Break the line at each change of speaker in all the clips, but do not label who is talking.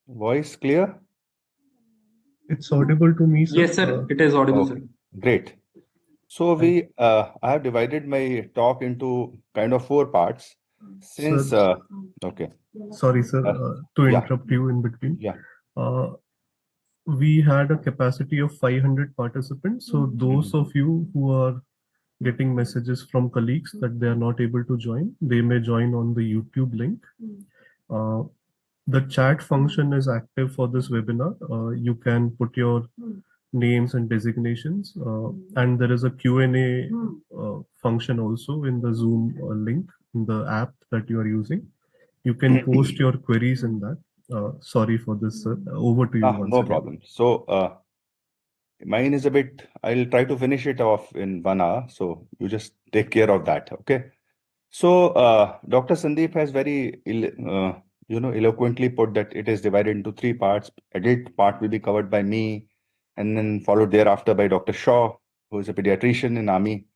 Voice clear?
It's audible to me, sir.
Yes, sir. It is audible,
Okay,
sir.
great. So
Thank
I have divided my talk into kind of 4 parts. Since,
Sir,
okay,
sorry, sir, to
yeah,
interrupt you in between.
yeah.
Uh, we had a capacity of 500 participants. So those of you who are getting messages from colleagues that they are not able to join, they may join on the YouTube link. Uh, the chat function is active for this webinar. You can put your names and designations, and there is a Q&A function also in the Zoom link in the app that you are using. You can post your queries in that. Sorry for this, sir. Over to you once
No
again.
problem. So mine is a bit, I'll try to finish it off in 1 hour. So you just take care of that. Okay. So Dr. Sandeep has very, eloquently put that it is divided into 3 parts. Adult part will be covered by me, and then followed thereafter by Dr. Shaw, who is a pediatrician in Army,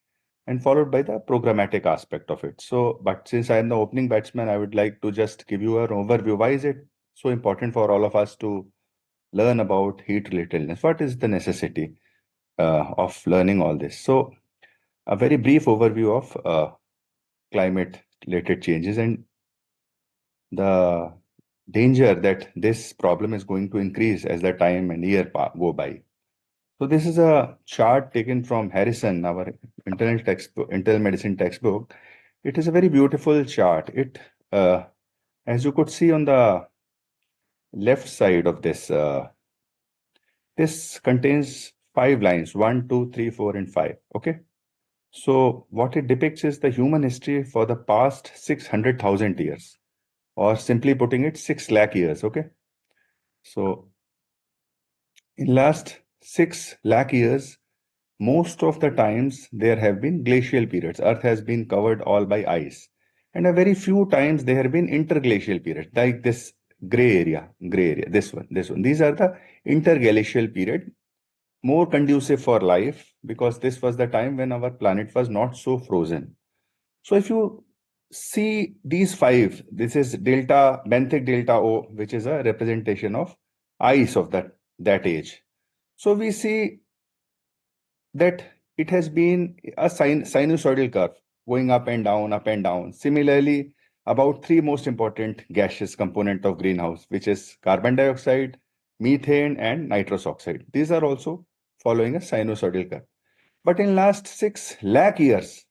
and followed by the programmatic aspect of it. So, but since I am the opening batsman, I would like to just give you an overview. Why is it so important for all of us to learn about heat-related illness? What is the necessity of learning all this? So, a very brief overview of climate-related changes and the danger that this problem is going to increase as the time and year go by. So this is a chart taken from Harrison, our internal medicine textbook. It is a very beautiful chart. It, as you could see on the left side of this, this contains 5 lines, 1, 2, 3, 4, and 5. Okay. So what it depicts is the human history for the past 600,000 years, or simply putting it, 6 lakh years. Okay. So in last 6 lakh years, most of the times there have been glacial periods. Earth has been covered all by ice. And a very few times there have been interglacial periods, like this gray area, this one. These are the interglacial period, more conducive for life because this was the time when our planet was not so frozen. So if you see these 5, this is benthic delta O, which is a representation of ice of that age. So we see that it has been a sinusoidal curve going up and down, up and down. Similarly, about 3 most important gaseous component of greenhouse, which is carbon dioxide, methane, and nitrous oxide. These are also following a sinusoidal curve. But in last 6 lakh years,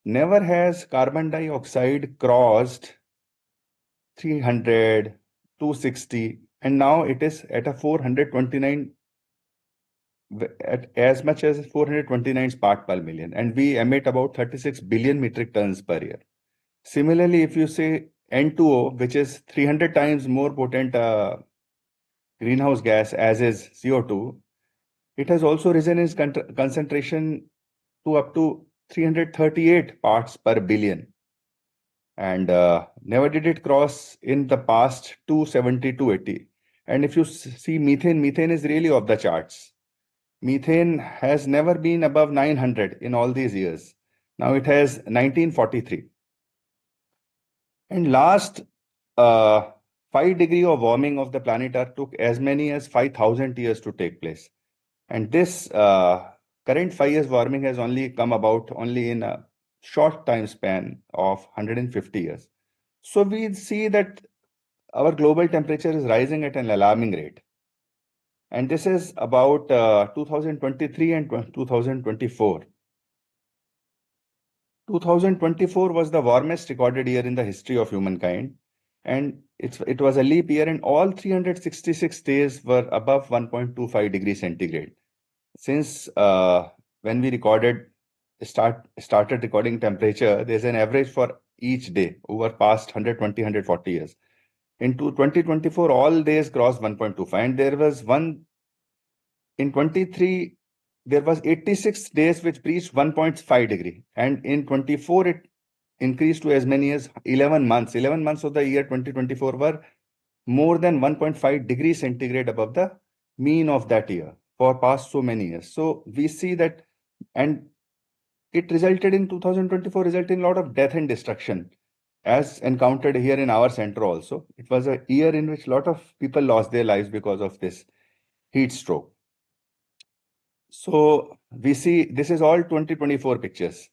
never has carbon dioxide crossed 300, 260, and now it is at a 429, at as much as 429 part per million, and we emit about 36 billion metric tons per year. Similarly, if you say N2O, which is 300 times more potent greenhouse gas as is CO2, it has also risen in concentration to up to 338 parts per billion. And never did it cross in the past 270, 280. And if you see methane is really off the charts. Methane has never been above 900 in all these years. Now it has 1943. And last 5 degree of warming of the planet Earth took as many as 5,000 years to take place. And this current 5 years warming has only come about only in a short time span of 150 years. So we see that our global temperature is rising at an alarming rate. And this is about 2023 and 2024. 2024 was the warmest recorded year in the history of humankind. And it was a leap year, and all 366 days were above 1.25 degrees centigrade. Since when we started recording temperature, there's an average for each day over past 120, 140 years. Into 2024, all days crossed 1.25, and there was one in 23, there was 86 days which reached 1.5 degree, and in 24 it increased to as many as 11 months. 11 months of the year 2024 were more than 1.5 degrees centigrade above the mean of that year for past so many years. So we see that, and it resulted in 2024 resulted in a lot of death and destruction. as encountered here in our center also. It was a year in which a lot of people lost their lives because of this heat stroke. So we see this is all 2024 pictures.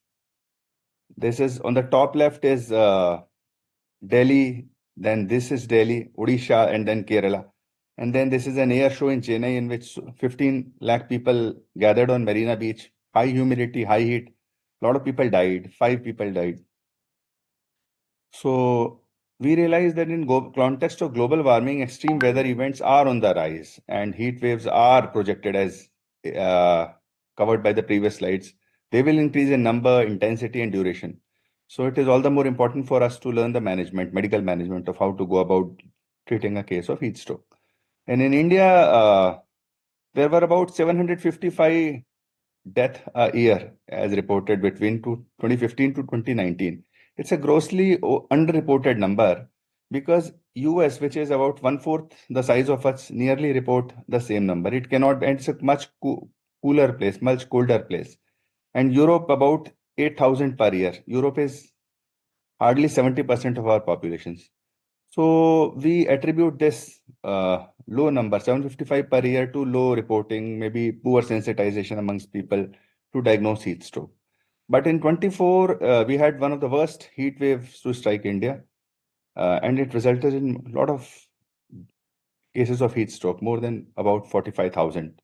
This is on the top left is Delhi, then this is Delhi, Odisha, and then Kerala. And then this is an air show in Chennai in which 15 lakh people gathered on Marina Beach. High humidity, high heat. A lot of people died. 5 people died. So we realized that in context of global warming, extreme weather events are on the rise, and heat waves are projected as uh, covered by the previous slides. They will increase in number, intensity, and duration. So it is all the more important for us to learn the medical management of how to go about treating a case of heat stroke. And in India, there were about 755 death a year as reported between 2015 to 2019. It's a grossly underreported number because US, which is about one-fourth the size of us, nearly report the same number. It cannot, and it's a much cooler place, much colder place. And Europe about 8,000 per year. Europe is hardly 70% of our populations. So we attribute this low number, 755 per year, to low reporting, maybe poor sensitization amongst people to diagnose heat stroke. But in 24, we had one of the worst heat waves to strike India, and it resulted in a lot of cases of heat stroke, more than about 45,000.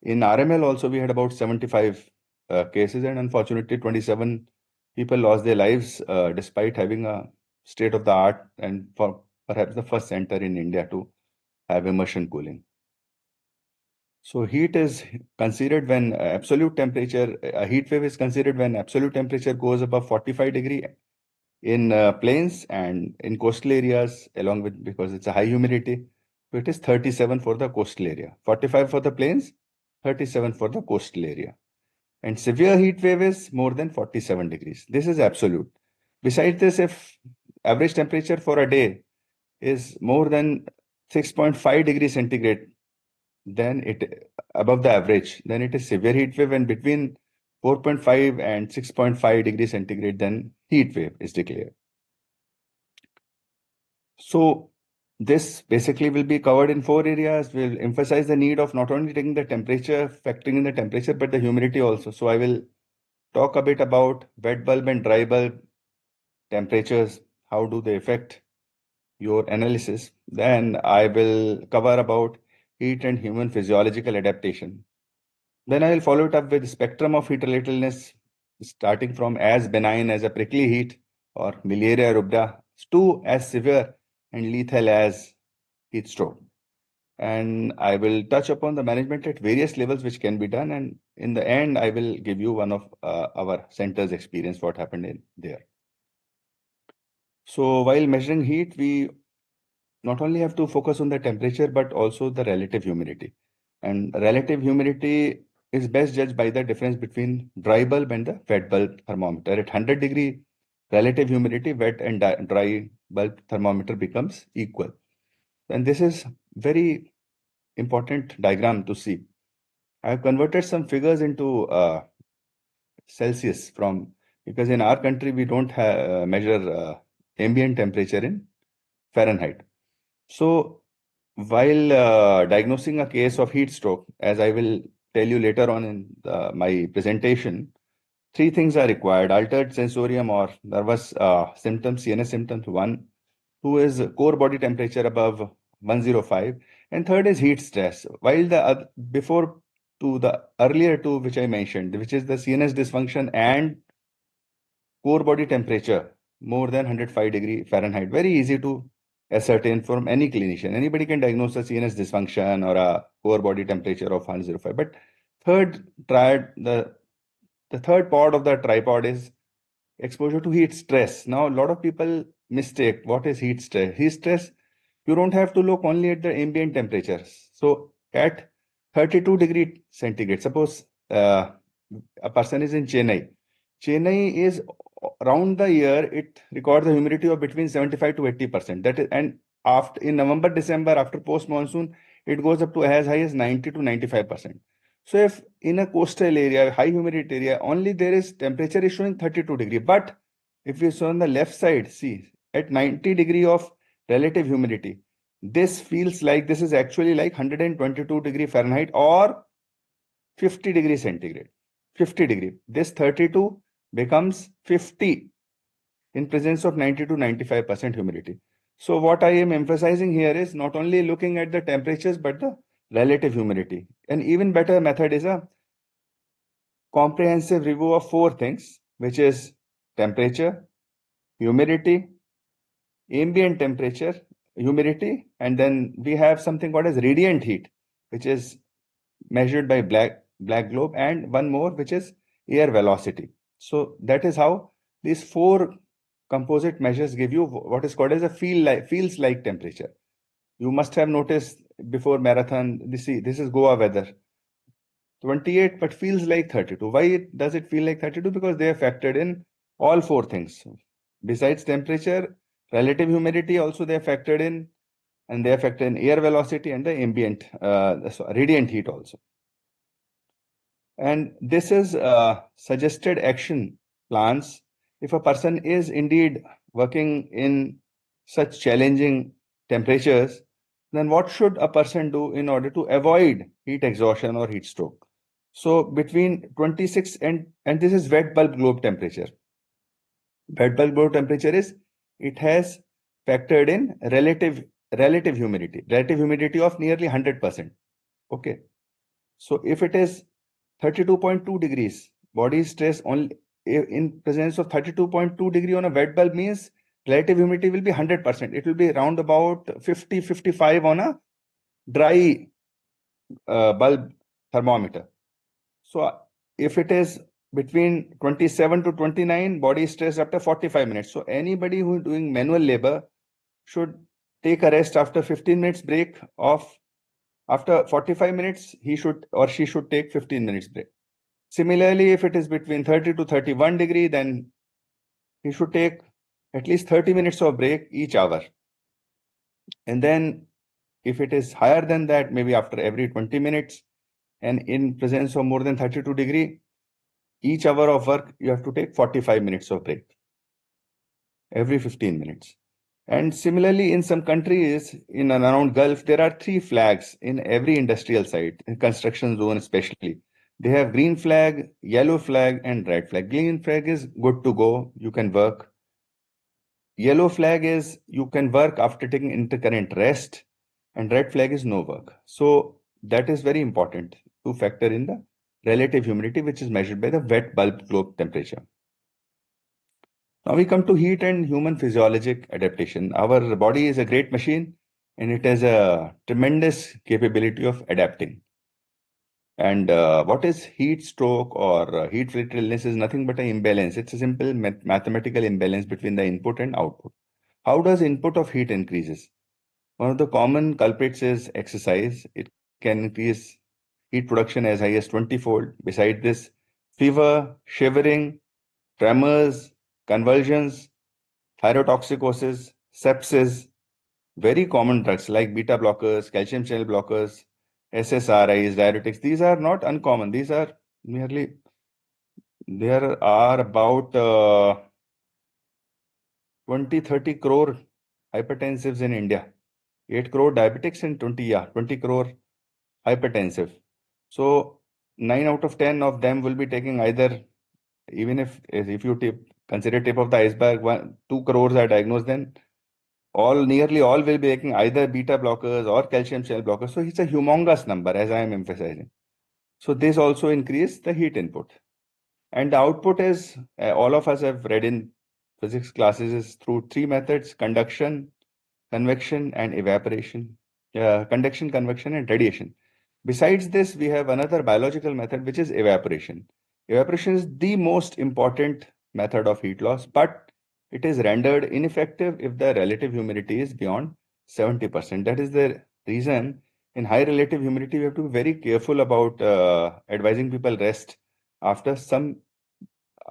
In RML also, we had about 75 cases, and unfortunately, 27 people lost their lives despite having a state of the art and for perhaps the first center in India to have immersion cooling. So heat is considered when absolute temperature, a heat wave is considered when absolute temperature goes above 45 degree in plains and in coastal areas, along with, because it's a high humidity. So it is 37 for the coastal area, 45 for the plains, 37 for the coastal area. And severe heat wave is more than 47 degrees. This is absolute. Besides this, if average temperature for a day is more than 6.5 degrees centigrade, then it above the average, then it is severe heat wave, and between 4.5 and 6.5 degrees centigrade, then heat wave is declared. So this basically will be covered in 4 areas. We'll emphasize the need of not only taking the temperature, factoring in the temperature, but the humidity also. So I will talk a bit about wet bulb and dry bulb temperatures. How do they affect your analysis? Then I will cover about heat and human physiological adaptation. Then I will follow it up with spectrum of heat-related illness, starting from as benign as a prickly heat or miliaria rubra to as severe and lethal as heat stroke. And I will touch upon the management at various levels which can be done. And in the end, I will give you one of our center's experience, what happened in there. So while measuring heat, we not only have to focus on the temperature, but also the relative humidity. And relative humidity is best judged by the difference between dry bulb and the wet bulb thermometer. At 100-degree relative humidity, wet and dry bulb thermometer becomes equal. And this is very important diagram to see. I have converted some figures into Celsius from, because in our country we don't measure ambient temperature in Fahrenheit. So while diagnosing a case of heat stroke, as I will tell you later on in my presentation, 3 things are required: altered sensorium or nervous symptoms, CNS symptoms, one, two is core body temperature above 105, and third is heat stress. While the before to the earlier two which I mentioned, which is the CNS dysfunction and core body temperature more than 105 degree Fahrenheit, very easy to ascertain from any clinician. Anybody can diagnose a CNS dysfunction or a core body temperature of 105. But third triad, the third part of the tripod is exposure to heat stress. Now, a lot of people mistake what is heat stress. Heat stress, you don't have to look only at the ambient temperatures. So at 32 degree centigrade, suppose a person is in Chennai. Chennai is around the year, it records the humidity of between 75 to 80%. That is, and after in November, December, after post monsoon, it goes up to as high as 90 to 95%. So if in a coastal area, high humidity area, only there is temperature is showing 32 degree. But if you saw on the left side, see, at 90 degree of relative humidity, this feels like this is actually like 122 degree Fahrenheit or 50 degree centigrade. 50 degree. This 32 becomes 50 in presence of 90 to 95% humidity. So what I am emphasizing here is not only looking at the temperatures, but the relative humidity. An even better method is a comprehensive review of four things, which is temperature, humidity, ambient temperature, humidity, and then we have something called as radiant heat, which is measured by black globe, and one more which is air velocity. So that is how these four composite measures give you what is called as a feels like temperature. You must have noticed before marathon, this is Goa weather, 28 but feels like 32. Why does it feel like 32? Because they are factored in all four things. Besides temperature, relative humidity also they are factored in, and they are factored in air velocity and the ambient radiant heat also. And this is suggested action plans if a person is indeed working in such challenging temperatures. Then what should a person do in order to avoid heat exhaustion or heat stroke? So between 26 and this is wet bulb globe temperature. Wet bulb globe temperature is, it has factored in relative humidity of nearly 100%. Okay. So if it is 32.2 degrees, body stress only in presence of 32.2 degree on a wet bulb means relative humidity will be 100%. It will be around about 50, 55 on a dry bulb thermometer. So if it is between 27 to 29, body stress after 45 minutes. So anybody who is doing manual labor should take a rest after 15 minutes break of after 45 minutes, he should or she should take 15 minutes break. Similarly, if it is between 30 to 31 degree, then he should take at least 30 minutes of break each hour. And then if it is higher than that, maybe after every 20 minutes, and in presence of more than 32 degree, each hour of work, you have to take 45 minutes of break every 15 minutes. And similarly, in some countries in and around Gulf, there are three flags in every industrial site, in construction zone especially. They have green flag, yellow flag, and red flag. Green flag is good to go, you can work. Yellow flag is you can work after taking intercurrent rest, and red flag is no work. So that is very important to factor in the relative humidity, which is measured by the wet bulb globe temperature. Now we come to heat and human physiologic adaptation. Our body is a great machine and it has a tremendous capability of adapting. And what is heat stroke or heat-related illness is nothing but an imbalance. It's a simple mathematical imbalance between the input and output. How does input of heat increases? One of the common culprits is exercise. It can increase heat production as high as 20-fold. Beside this, fever, shivering, tremors, convulsions, thyrotoxicosis, sepsis, very common drugs like beta blockers, calcium channel blockers, SSRIs, diuretics. These are not uncommon. These are merely, there are about 20, 30 crore hypertensives in India, 8 crore diabetics and 20 crore hypertensive. So 9 out of 10 of them will be taking either, even if you consider tip of the iceberg, 2 crores are diagnosed, then nearly all will be taking either beta blockers or calcium channel blockers. So it's a humongous number, as I am emphasizing. So this also increase the heat input. And the output is, all of us have read in physics classes, is through three methods: conduction, convection, and evaporation. Conduction, convection, and radiation. Besides this, we have another biological method, which is evaporation. Evaporation is the most important method of heat loss, but it is rendered ineffective if the relative humidity is beyond 70%. That is the reason in high relative humidity, we have to be very careful about advising people rest after some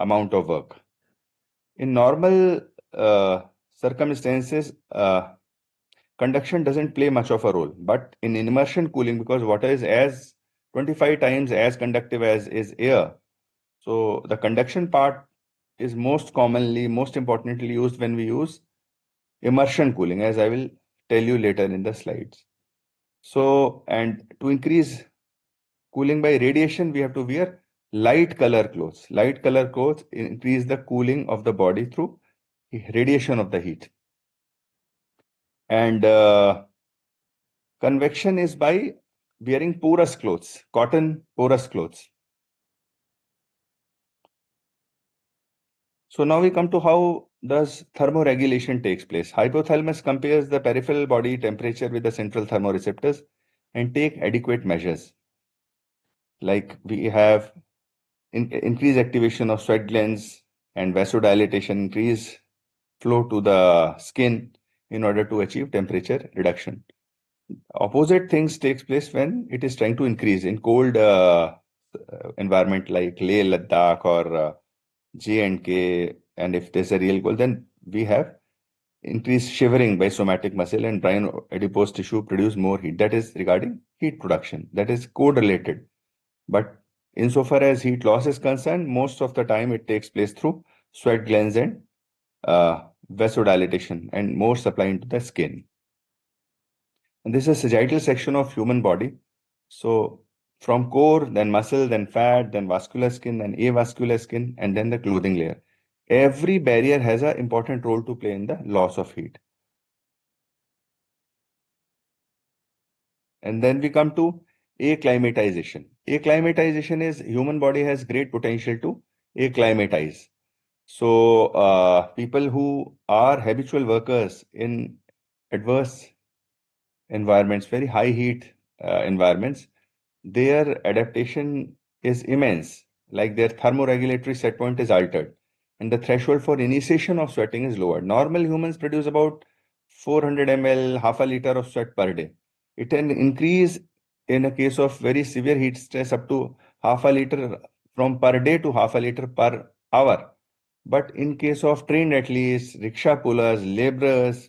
amount of work. In normal circumstances, conduction doesn't play much of a role, but in immersion cooling, because water is as 25 times as conductive as is air, so the conduction part is most importantly used when we use immersion cooling, as I will tell you later in the slides. So, and to increase cooling by radiation, we have to wear light color clothes. Light color clothes increase the cooling of the body through radiation of the heat. And convection is by wearing porous clothes, cotton porous clothes. So now we come to how does thermoregulation takes place. Hypothalamus compares the peripheral body temperature with the central thermoreceptors and take adequate measures. Like we have increased activation of sweat glands and vasodilatation, increase flow to the skin in order to achieve temperature reduction. Opposite things takes place when it is trying to increase in cold environment like Leh, Ladakh or J&K, and if there's a real cold, then we have increased shivering by somatic muscle and brain adipose tissue produce more heat. That is regarding heat production. That is code-related. But insofar as heat loss is concerned, most of the time it takes place through sweat glands and vasodilatation and more supply into the skin. And this is a sagittal section of human body. So from core, then muscle, then fat, then vascular skin, then avascular skin, and then the clothing layer. Every barrier has an important role to play in the loss of heat. And then we come to acclimatization. Acclimatization is human body has great potential to acclimatize. So people who are habitual workers in adverse environments, very high heat environments, their adaptation is immense. Like their thermoregulatory set point is altered, and the threshold for initiation of sweating is lowered. Normal humans produce about 400 ml, half a liter of sweat per day. It can increase in a case of very severe heat stress up to half a liter from per day to half a liter per hour. But in case of trained athletes, rickshaw pullers, laborers,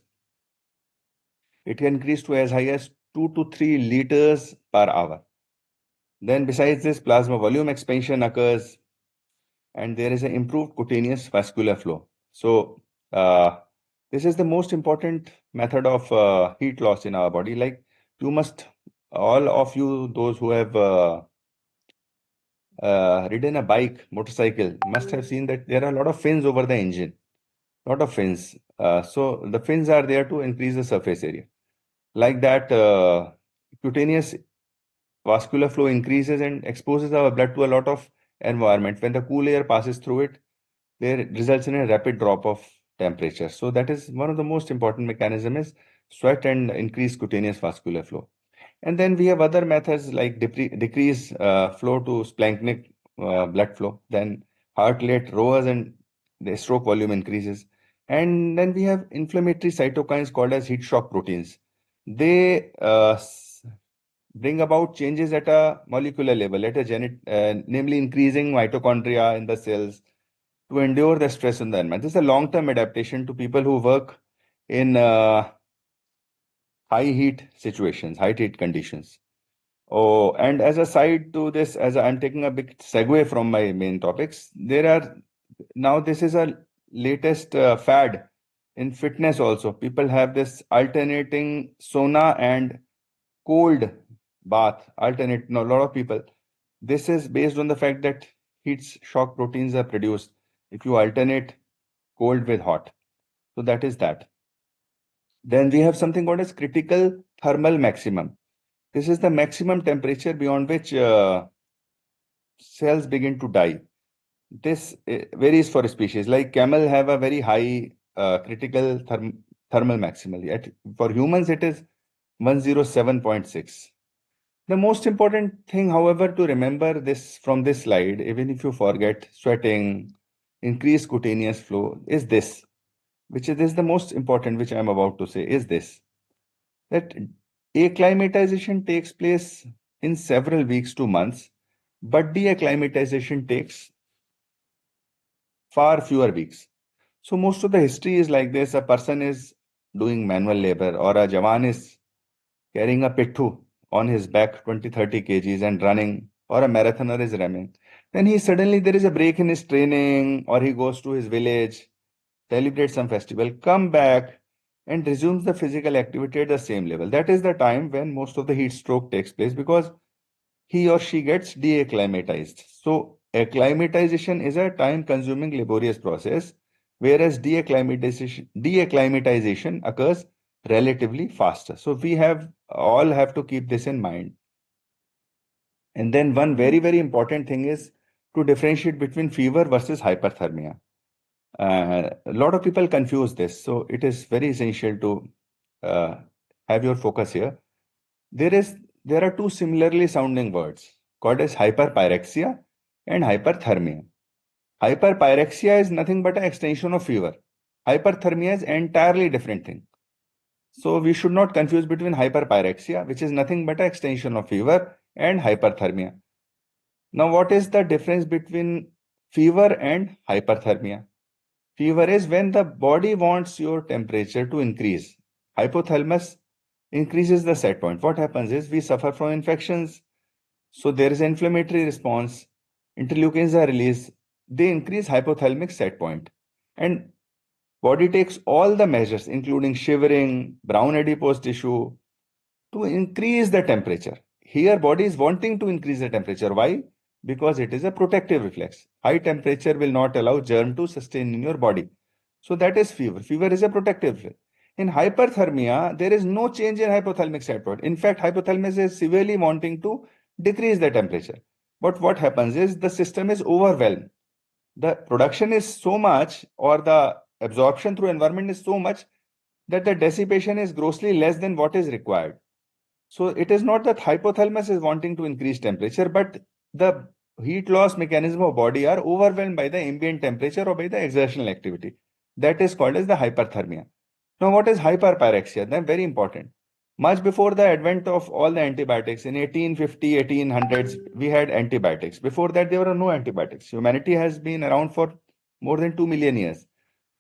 it can increase to as high as 2 to 3 liters per hour. Then besides this, plasma volume expansion occurs and there is an improved cutaneous vascular flow. So this is the most important method of heat loss in our body. Like you must, all of you, those who have ridden a bike, motorcycle, must have seen that there are a lot of fins over the engine, lot of fins. So the fins are there to increase the surface area. Like that, cutaneous vascular flow increases and exposes our blood to a lot of environment. When the cool air passes through it, there results in a rapid drop of temperature. So that is one of the most important mechanism is sweat and increased cutaneous vascular flow. And then we have other methods like decrease flow to splanchnic blood flow. Then heart rate lowers and the stroke volume increases. And then we have inflammatory cytokines called as heat shock proteins. They bring about changes at a molecular level, at a namely increasing mitochondria in the cells to endure the stress in the environment. This is a long-term adaptation to people who work in high heat situations, high heat conditions. Oh, and as a side to this, as I'm taking a big segue from my main topics, there are now this is a latest fad in fitness also. People have this alternating sauna and cold bath alternate. No, a lot of people. This is based on the fact that heat shock proteins are produced if you alternate cold with hot. So that is that. Then we have something called as critical thermal maximum. This is the maximum temperature beyond which cells begin to die. This varies for species. Like camel have a very high critical thermal maximal. Yet for humans, it is 107.6. The most important thing, however, to remember this from this slide, even if you forget sweating, increased cutaneous flow, is this, which is this the most important, which I am about to say, is this, that acclimatization takes place in several weeks to months, but deacclimatization takes far fewer weeks. So most of the history is like this. A person is doing manual labor or a Jawan is carrying a pithu on his back 20-30 kgs and running, or a marathoner is running. Then he suddenly there is a break in his training, or he goes to his village, celebrate some festival, come back, and resumes the physical activity at the same level. That is the time when most of the heat stroke takes place because he or she gets deacclimatized. So, acclimatization is a time consuming, laborious process, whereas deacclimatization occurs relatively faster. So, we have all have to keep this in mind. And then, one very, very important thing is to differentiate between fever versus hyperthermia. A lot of people confuse this, so it is very essential to uh, have your focus here. There is there are two similarly sounding words called as hyperpyrexia and hyperthermia. Hyperpyrexia is nothing but an extension of fever. Hyperthermia is entirely different thing. So we should not confuse between hyperpyrexia, which is nothing but an extension of fever, and hyperthermia. Now, what is the difference between fever and hyperthermia? Fever is when the body wants your temperature to increase. Hypothalamus increases the set point. What happens is we suffer from infections. So there is an inflammatory response. Interleukins are released. They increase hypothalamic set point. And body takes all the measures, including shivering, brown adipose tissue, to increase the temperature. Here, body is wanting to increase the temperature. Why? Because it is a protective reflex. High temperature will not allow germ to sustain in your body. So that is fever. Fever is a protective reflex. In hyperthermia, there is no change in hypothalamic set point. In fact, hypothalamus is severely wanting to decrease the temperature. But what happens is the system is overwhelmed. The production is so much, or the absorption through environment is so much, that the dissipation is grossly less than what is required. So it is not that hypothalamus is wanting to increase temperature, but the heat loss mechanism of body are overwhelmed by the ambient temperature or by the exertional activity. That is called as the hyperthermia. Now, what is hyperpyrexia? Then very important. Much before the advent of all the antibiotics in 1850, 1800s, we had antibiotics. Before that, there were no antibiotics. Humanity has been around for more than 2 million years.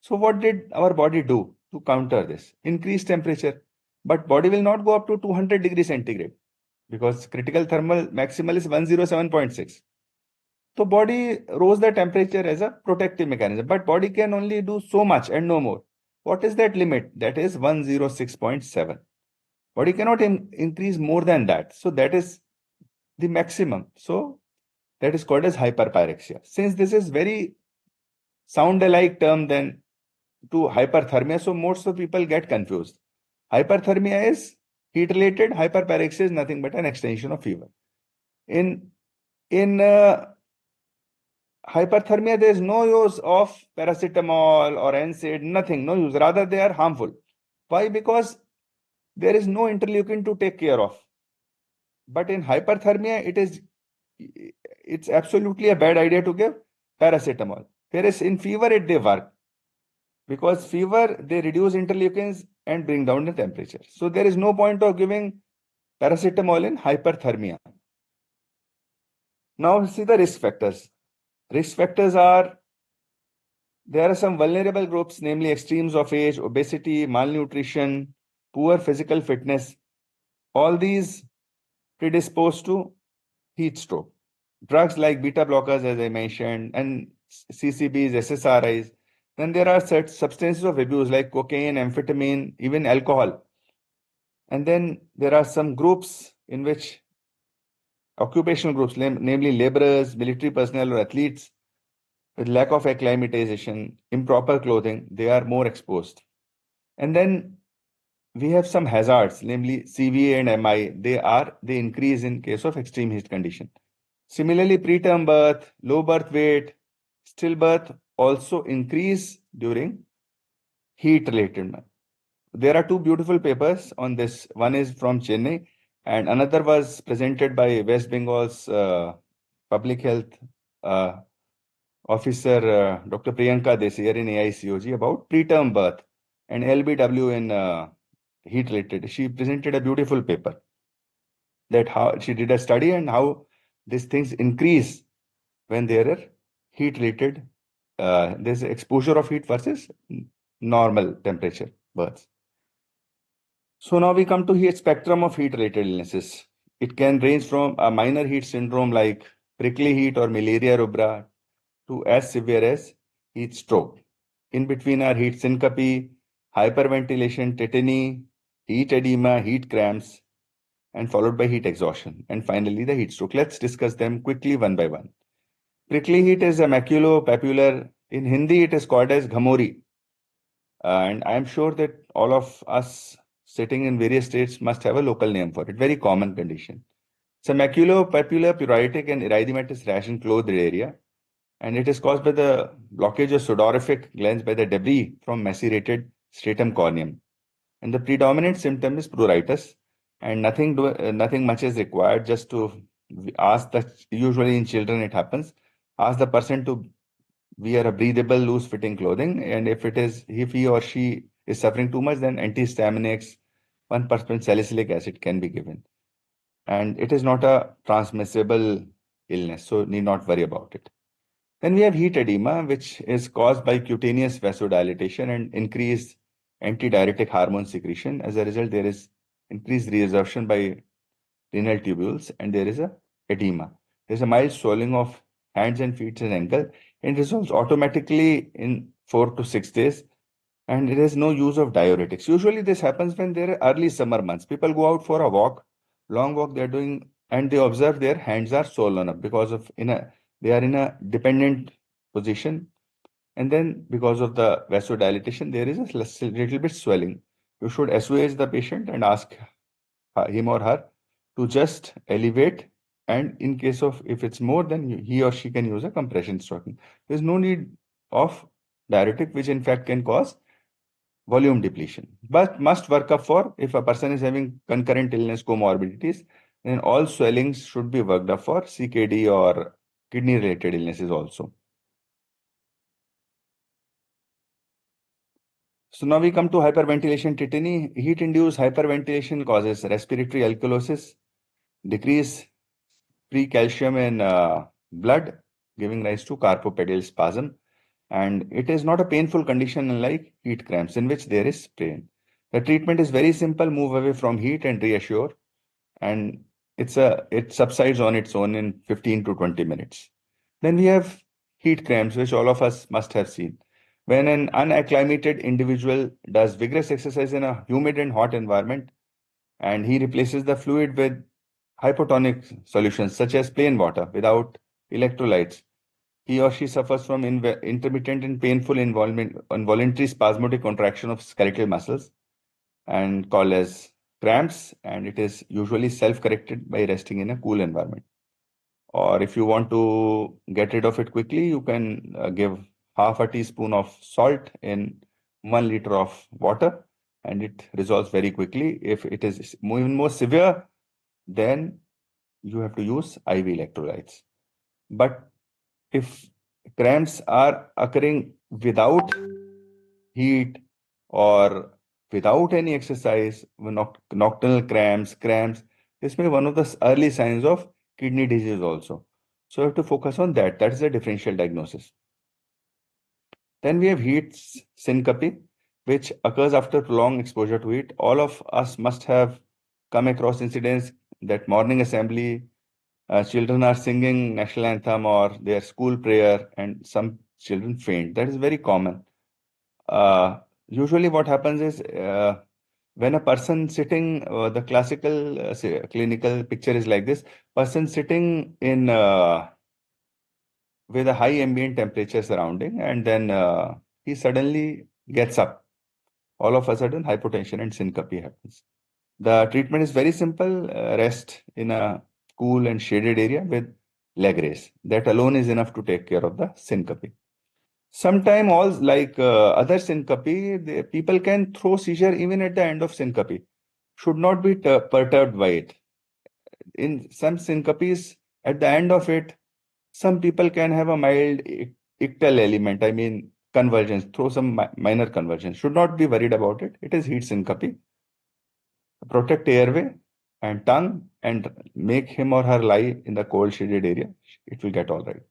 So what did our body do to counter this? Increase temperature. But body will not go up to 200 degrees centigrade because critical thermal maximal is 107.6. So body rose the temperature as a protective mechanism, but body can only do so much and no more. What is that limit? That is 106.7. Body cannot increase more than that. So that is the maximum. So that is called as hyperpyrexia. Since this is very sound alike term than to hyperthermia, so most of people get confused. Hyperthermia is heat related, hyperpyrexia is nothing but an extension of fever. In hyperthermia, there is no use of paracetamol or NSAID, nothing, no use. Rather, they are harmful. Why? Because there is no interleukin to take care of. But in hyperthermia, it's absolutely a bad idea to give paracetamol. Whereas in fever, they work. Because fever, they reduce interleukins and bring down the temperature. So there is no point of giving paracetamol in hyperthermia. Now see the risk factors. Risk factors are, there are some vulnerable groups, namely extremes of age, obesity, malnutrition, poor physical fitness. All these predispose to heat stroke. Drugs like beta blockers, as I mentioned, and CCBs, SSRIs. Then there are such substances of abuse like cocaine, amphetamine, even alcohol. And then there are some groups in which occupational groups, namely laborers, military personnel, or athletes, with lack of acclimatization, improper clothing, they are more exposed. And then we have some hazards, namely CVA and MI. They increase in case of extreme heat condition. Similarly, preterm birth, low birth weight, stillbirth also increase during heat-related. There are two beautiful papers on this. One is from Chennai, and another was presented by West Bengal's public health officer, Dr. Priyanka this year in AICOG about preterm birth and LBW in heat related. She presented a beautiful paper that how she did a study and how these things increase when there are heat related, there's exposure of heat versus normal temperature births. So now we come to heat spectrum of heat related illnesses. It can range from a minor heat syndrome like prickly heat or malaria rubra to as severe as heat stroke. In between are heat syncope, hyperventilation, tetany, heat edema, heat cramps, and followed by heat exhaustion, and finally the heat stroke. Let's discuss them quickly one by one. Prickly heat is a maculopapular. In Hindi, it is called as ghamori. And I am sure that all of us sitting in various states must have a local name for it. Very common condition. It's a maculopapular pruritic and erythematous rash in clothed area, and it is caused by the blockage of sudorific glands by the debris from macerated stratum corneum. And the predominant symptom is pruritus, and nothing much is required. Just to ask the, usually in children it happens, ask the person to wear a breathable, loose-fitting clothing, and if he or she is suffering too much, then antihistaminics, 1% salicylic acid can be given. And it is not a transmissible illness, so need not worry about it. Then we have heat edema, which is caused by cutaneous vasodilatation and increased antidiuretic hormone secretion. As a result, there is increased reabsorption by renal tubules, and there is a edema. There's a mild swelling of hands and feet and ankle, and resolves automatically in 4 to 6 days. And there is no use of diuretics. Usually, this happens when there are early summer months. People go out for a walk, long walk they're doing, and they observe their hands are swollen up because of they are in a dependent position, and then because of the vasodilatation, there is a little bit swelling. You should assuage the patient and ask him or her to just elevate, and in case of if it's more, then he or she can use a compression stocking. There's no need of diuretic, which in fact can cause volume depletion, but must work up for if a person is having concurrent illness comorbidities, then all swellings should be worked up for CKD or kidney related illnesses also. So now we come to hyperventilation tetany. Heat induced hyperventilation causes respiratory alkalosis, decrease precalcium in blood, giving rise to carpopedial spasm. And it is not a painful condition unlike heat cramps, in which there is pain. The treatment is very simple: move away from heat and reassure. And it subsides on its own in 15 to 20 minutes. Then we have heat cramps, which all of us must have seen. When an unacclimated individual does vigorous exercise in a humid and hot environment, and he replaces the fluid with hypotonic solutions such as plain water without electrolytes, he or she suffers from intermittent and painful involuntary spasmodic contraction of skeletal muscles, and called as cramps, and it is usually self-corrected by resting in a cool environment. Or if you want to get rid of it quickly, you can give half a teaspoon of salt in 1 liter of water, and it resolves very quickly. If it is even more severe, then you have to use IV electrolytes. But if cramps are occurring without heat or without any exercise, nocturnal cramps, this may be one of the early signs of kidney disease also. So you have to focus on that. That is a differential diagnosis. Then we have heat syncope, which occurs after prolonged exposure to heat. All of us must have come across incidents that morning assembly, children are singing national anthem or their school prayer, and some children faint. That is very common. Usually what happens is when a person sitting, the classical clinical picture is like this: person sitting in with a high ambient temperature surrounding, and then he suddenly gets up. All of a sudden, hypotension and syncope happens. The treatment is very simple: rest in a cool and shaded area with leg raise. That alone is enough to take care of the syncope. Sometime all like other syncope, people can throw seizure even at the end of syncope. Should not be perturbed by it. In some syncopes, at the end of it, some people can have a mild ictal element. I mean, convergence, throw some minor convergence. Should not be worried about it. It is heat syncope. Protect airway and tongue and make him or her lie in the cold shaded area. It will get all right.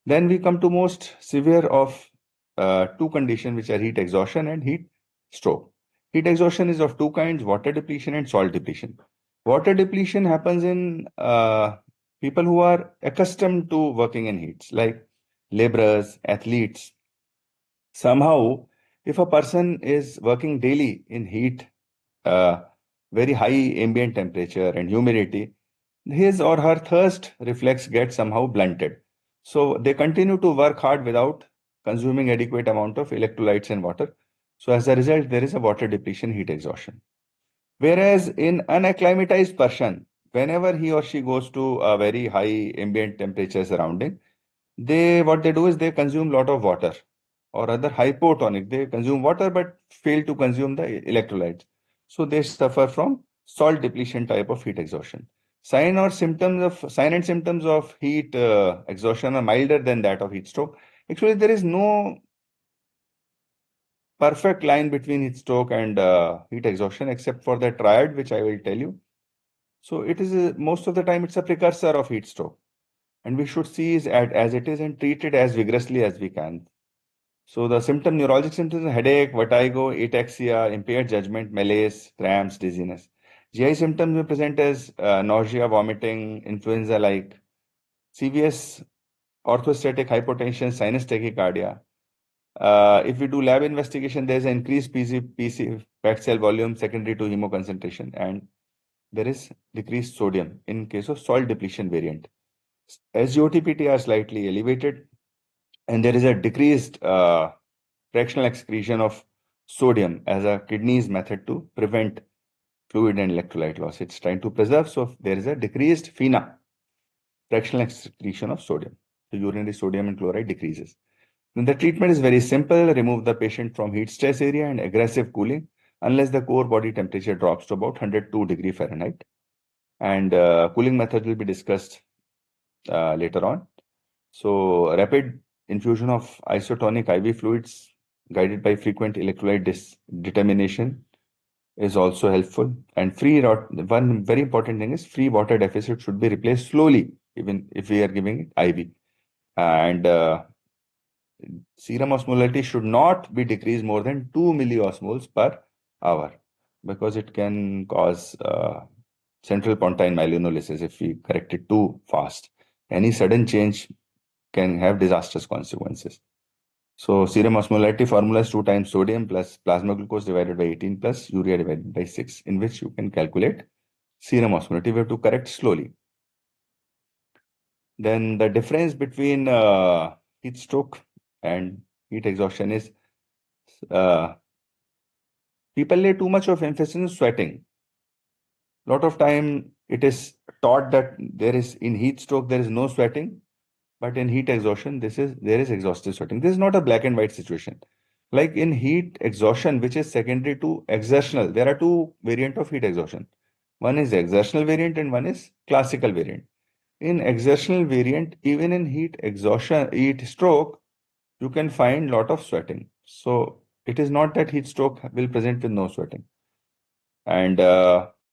Then we come to most severe of two conditions, which are heat exhaustion and heat stroke. Heat exhaustion is of two kinds: water depletion and salt depletion. Water depletion happens in people who are accustomed to working in heats, like laborers, athletes. Somehow If a person is working daily in heat, uh, very high ambient temperature and humidity, his or her thirst reflex gets somehow blunted. So they continue to work hard without consuming adequate amount of electrolytes and water. So as a result, there is a water depletion, heat exhaustion. Whereas in an acclimatized person, whenever he or she goes to a very high ambient temperature surrounding, they what they do is they consume lot of water, or rather hypotonic. They consume water but fail to consume the electrolytes. So they suffer from salt depletion type of heat exhaustion. Sign and symptoms of heat exhaustion are milder than that of heat stroke. Actually, there is no perfect line between heat stroke and heat exhaustion except for the triad, which I will tell you. So it is most of the time it's a precursor of heat stroke, and we should see it as it is and treat it as vigorously as we can. So the neurologic symptoms are headache, vertigo, ataxia, impaired judgment, malaise, cramps, dizziness. GI symptoms may present as nausea, vomiting, influenza-like, CVS, orthostatic hypotension, sinus tachycardia. If we do lab investigation, there's an increased PC, fat cell volume secondary to hemoconcentration, and there is decreased sodium in case of salt depletion variant. SGOT-PT are slightly elevated, and there is a decreased fractional excretion of sodium as a kidney's method to prevent fluid and electrolyte loss. It's trying to preserve, so there is a decreased FeNA, fractional excretion of sodium. The urinary sodium and chloride decreases. Then the treatment is very simple. Remove the patient from heat stress area and aggressive cooling unless the core body temperature drops to about 102 degree Fahrenheit. And cooling method will be discussed later on. So rapid infusion of isotonic IV fluids guided by frequent electrolyte determination is also helpful. And one very important thing is free water deficit should be replaced slowly, even if we are giving it IV. And serum osmolality should not be decreased more than 2 milliosmoles per hour because it can cause central pontine myelinolysis if we correct it too fast. Any sudden change can have disastrous consequences. So serum osmolality formula is 2 times sodium plus plasma glucose divided by 18 plus urea divided by 6, in which you can calculate serum osmolality. We have to correct slowly. Then the difference between heat stroke and heat exhaustion is people lay too much of emphasis on sweating. Lot of time it is taught that there is in heat stroke there is no sweating, but in heat exhaustion there is exhaustive sweating. This is not a black and white situation. Like in heat exhaustion, which is secondary to exertional, there are two variant of heat exhaustion. One is exertional variant and one is classical variant. In exertional variant, even in heat stroke, you can find lot of sweating. So it is not that heat stroke will present with no sweating. And